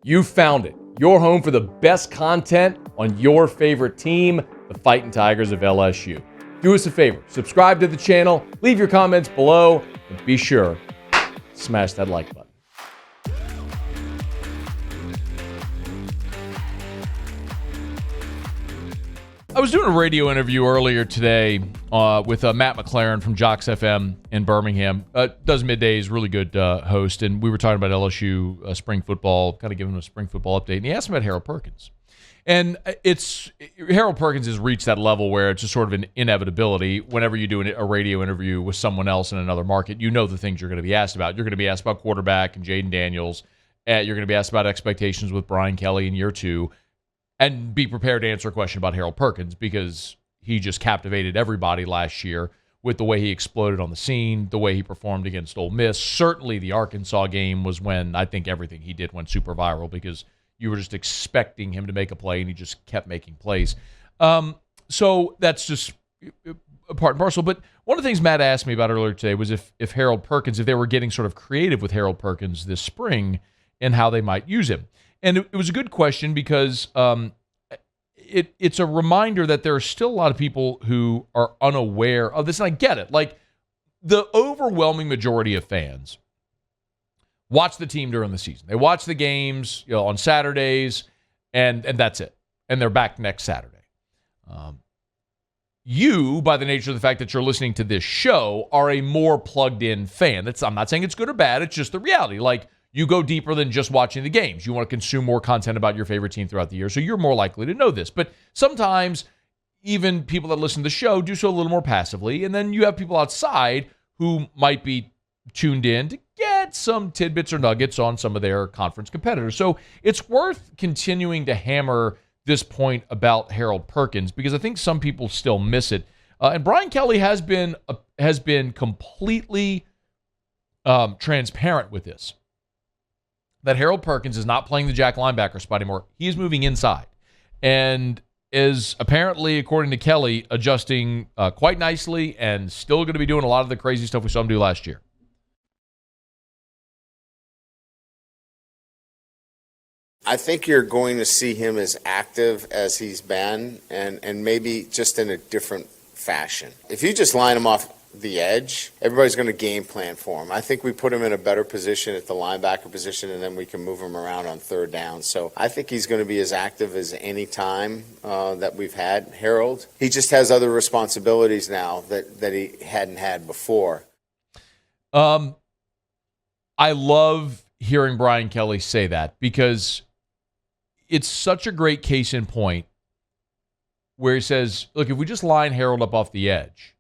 You found it. Your home for the best content on your favorite team, the Fighting Tigers of LSU. Do us a favor, subscribe to the channel, leave your comments below, and be sure to smash that like button. I was doing a radio interview earlier today with Matt McLaren from Jocks FM in Birmingham. Does middays, really good host, and we were talking about LSU spring football, kind of giving him a spring football update, and he asked him about Harold Perkins. And Harold Perkins has reached that level where it's just sort of an inevitability. Whenever you do a radio interview with someone else in another market, you know the things you're going to be asked about. You're going to be asked about quarterback and Jaden Daniels. You're going to be asked about expectations with Brian Kelly in year two. And be prepared to answer a question about Harold Perkins because he just captivated everybody last year with the way he exploded on the scene, the way he performed against Ole Miss. Certainly the Arkansas game was when I think everything he did went super viral because you were just expecting him to make a play, and he just kept making plays. So that's just a part and parcel. But one of the things Matt asked me about earlier today was if Harold Perkins, if they were getting sort of creative with Harold Perkins this spring and how they might use him. And it was a good question because it's a reminder that there are still a lot of people who are unaware of this. And I get it. Like, the overwhelming majority of fans watch the team during the season. They watch the games, on Saturdays, and that's it. And they're back next Saturday. You, by the nature of the fact that you're listening to this show, are a more plugged-in fan. I'm not saying it's good or bad. It's just the reality. Like, you go deeper than just watching the games. You want to consume more content about your favorite team throughout the year, so you're more likely to know this. But sometimes even people that listen to the show do so a little more passively, and then you have people outside who might be tuned in to get some tidbits or nuggets on some of their conference competitors. So it's worth continuing to hammer this point about Harold Perkins because I think some people still miss it. And Brian Kelly has been completely transparent with this. That Harold Perkins is not playing the jack linebacker spot anymore. He is moving inside and is apparently, according to Kelly, adjusting quite nicely and still going to be doing a lot of the crazy stuff we saw him do last year. I think you're going to see him as active as he's been and maybe just in a different fashion. If you just line him off the edge, everybody's going to game plan for him. I think we put him in a better position at the linebacker position, and then we can move him around on third down. So I think he's going to be as active as any time that we've had Harold. He just has other responsibilities now that he hadn't had before. I love hearing Brian Kelly say that because it's such a great case in point where he says, look, if we just line Harold up off the edge,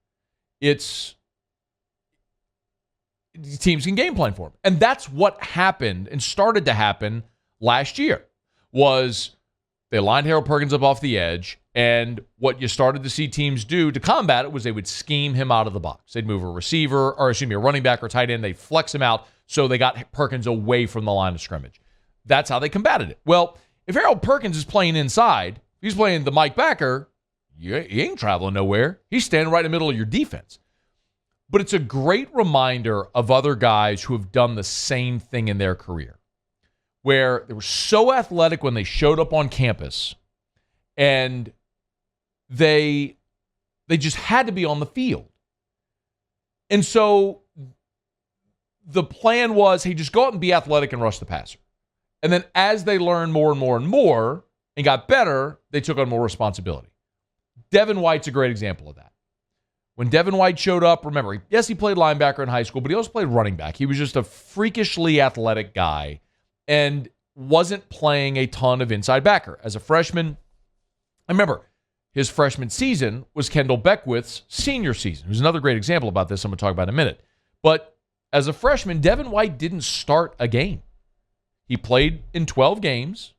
teams can game plan for him. And that's what happened and started to happen last year was they lined Harold Perkins up off the edge, and what you started to see teams do to combat it was they would scheme him out of the box. They'd move a running back or tight end. They'd flex him out so they got Perkins away from the line of scrimmage. That's how they combated it. Well, if Harold Perkins is playing inside, he's playing the Mike backer, he ain't traveling nowhere. He's standing right in the middle of your defense. But it's a great reminder of other guys who have done the same thing in their career, where they were so athletic when they showed up on campus, and they just had to be on the field. And so the plan was, hey, just go out and be athletic and rush the passer. And then as they learned more and more and more and got better, they took on more responsibility. Devin White's a great example of that. When Devin White showed up, remember, yes, he played linebacker in high school, but he also played running back. He was just a freakishly athletic guy and wasn't playing a ton of inside backer. As a freshman, I remember his freshman season was Kendall Beckwith's senior season. There's another great example about this I'm going to talk about in a minute. But as a freshman, Devin White didn't start a game. He played in 12 games,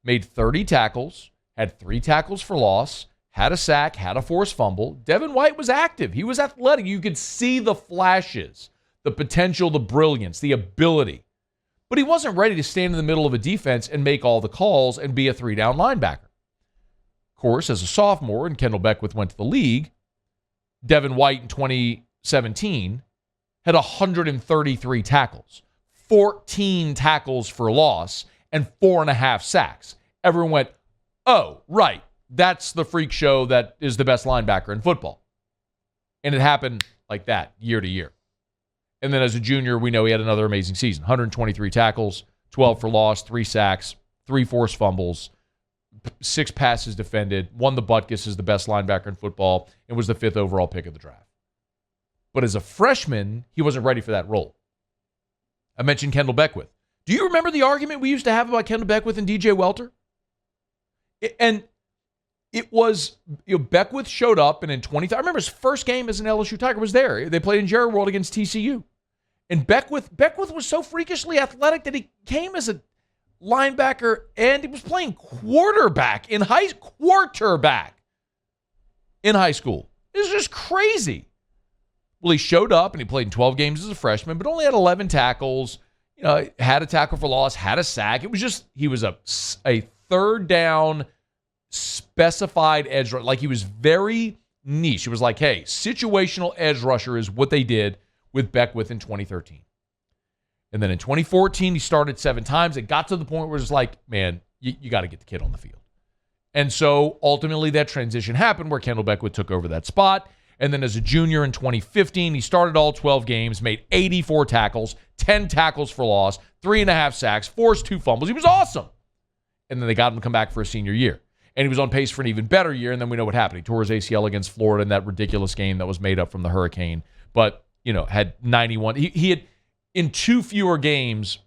made 30 tackles, had 3 tackles for loss, had a sack, had a forced fumble. Devin White was active. He was athletic. You could see the flashes, the potential, the brilliance, the ability. But he wasn't ready to stand in the middle of a defense and make all the calls and be a 3-down linebacker. Of course, as a sophomore, and Kendall Beckwith went to the league, Devin White in 2017 had 133 tackles, 14 tackles for loss, and 4.5 sacks. Everyone went, oh, right, that's the freak show that is the best linebacker in football. And it happened like that year to year. And then as a junior, we know he had another amazing season. 123 tackles, 12 for loss, 3 sacks, 3 forced fumbles, 6 passes defended, won the Butkus as the best linebacker in football, and was the 5th overall pick of the draft. But as a freshman, he wasn't ready for that role. I mentioned Kendall Beckwith. Do you remember the argument we used to have about Kendall Beckwith and DJ Welter? And it was, Beckwith showed up, and in 20, I remember his first game as an LSU Tiger was there. They played in Jerry World against TCU. And Beckwith was so freakishly athletic that he came as a linebacker, and he was playing quarterback in high school. It was just crazy. Well, he showed up, and he played in 12 games as a freshman, but only had 11 tackles, had a tackle for loss, had a sack. It was just, he was a third down specified edge rusher. Like, he was very niche. It was like, hey, situational edge rusher is what they did with Beckwith in 2013. And then in 2014, he started 7 times. It got to the point where it's like, man, you got to get the kid on the field. And so ultimately that transition happened where Kendall Beckwith took over that spot. And then as a junior in 2015, he started all 12 games, made 84 tackles, 10 tackles for loss, 3.5 sacks, forced 2 fumbles. He was awesome. And then they got him to come back for a senior year. And he was on pace for an even better year. And then we know what happened. He tore his ACL against Florida in that ridiculous game that was made up from the hurricane. But, had 91. He had, in 2 fewer games,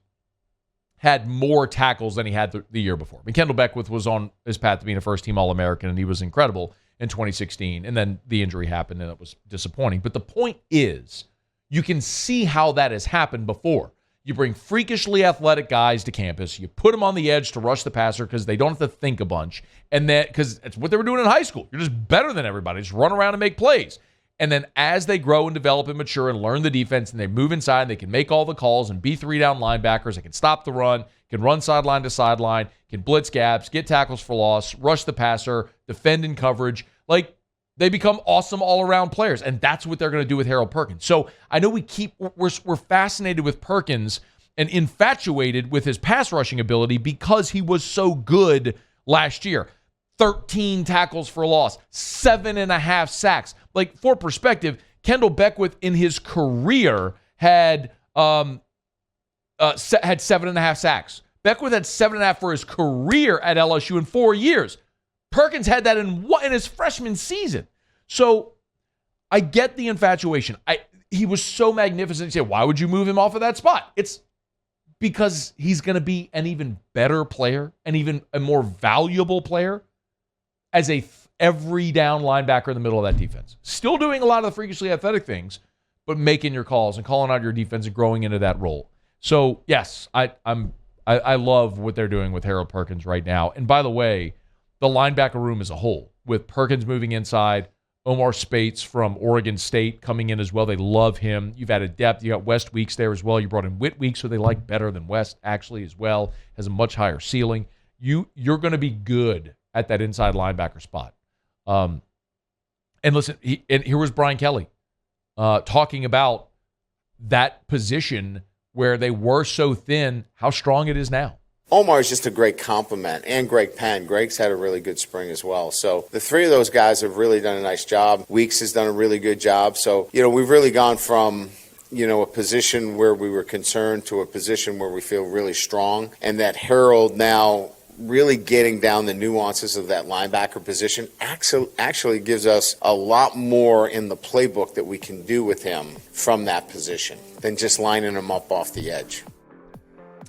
had more tackles than he had the year before. I mean, Kendall Beckwith was on his path to being a first-team All-American, and he was incredible in 2016. And then the injury happened, and it was disappointing. But the point is, you can see how that has happened before. You bring freakishly athletic guys to campus. You put them on the edge to rush the passer because they don't have to think a bunch. And then, because it's what they were doing in high school. You're just better than everybody. Just run around and make plays. And then as they grow and develop and mature and learn the defense and they move inside, they can make all the calls and be 3-down linebackers. They can stop the run, can run sideline to sideline, can blitz gaps, get tackles for loss, rush the passer, defend in coverage. Like, they become awesome all-around players, and that's what they're going to do with Harold Perkins. So I know we're fascinated with Perkins and infatuated with his pass rushing ability because he was so good last year. 13 tackles for loss, 7.5 sacks. Like, for perspective, Kendall Beckwith in his career had 7.5 sacks. Beckwith had 7.5 for his career at LSU in 4 years. Perkins had that in his freshman season. So I get the infatuation. He was so magnificent. You say, why would you move him off of that spot? It's because he's going to be an even better player, and even a more valuable player as a every down linebacker in the middle of that defense. Still doing a lot of the freakishly athletic things, but making your calls and calling out your defense and growing into that role. So yes, I love what they're doing with Harold Perkins right now. And by the way, the linebacker room as a whole, with Perkins moving inside, Omar Spates from Oregon State coming in as well. They love him. You've added depth. You got West Weeks there as well. You brought in Whit Weeks, who they like better than West actually as well. Has a much higher ceiling. You're going to be good at that inside linebacker spot. And listen, here was Brian Kelly talking about that position where they were so thin, how strong it is now. Omar is just a great compliment, and Greg Penn. Greg's had a really good spring as well. So the 3 of those guys have really done a nice job. Weeks has done a really good job. So, we've really gone from, a position where we were concerned to a position where we feel really strong. And that Harold now really getting down the nuances of that linebacker position actually gives us a lot more in the playbook that we can do with him from that position than just lining him up off the edge.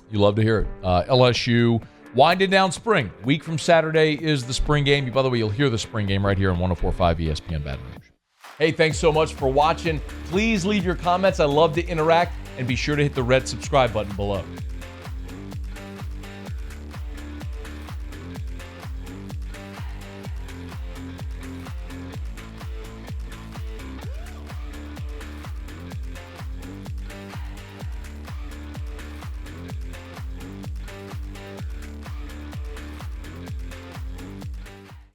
You love to hear it. LSU winding down spring. Week from Saturday is the spring game. By the way, you'll hear the spring game right here on 104.5 ESPN Baton Rouge. Hey, thanks so much for watching. Please leave your comments. I love to interact. And be sure to hit the red subscribe button below.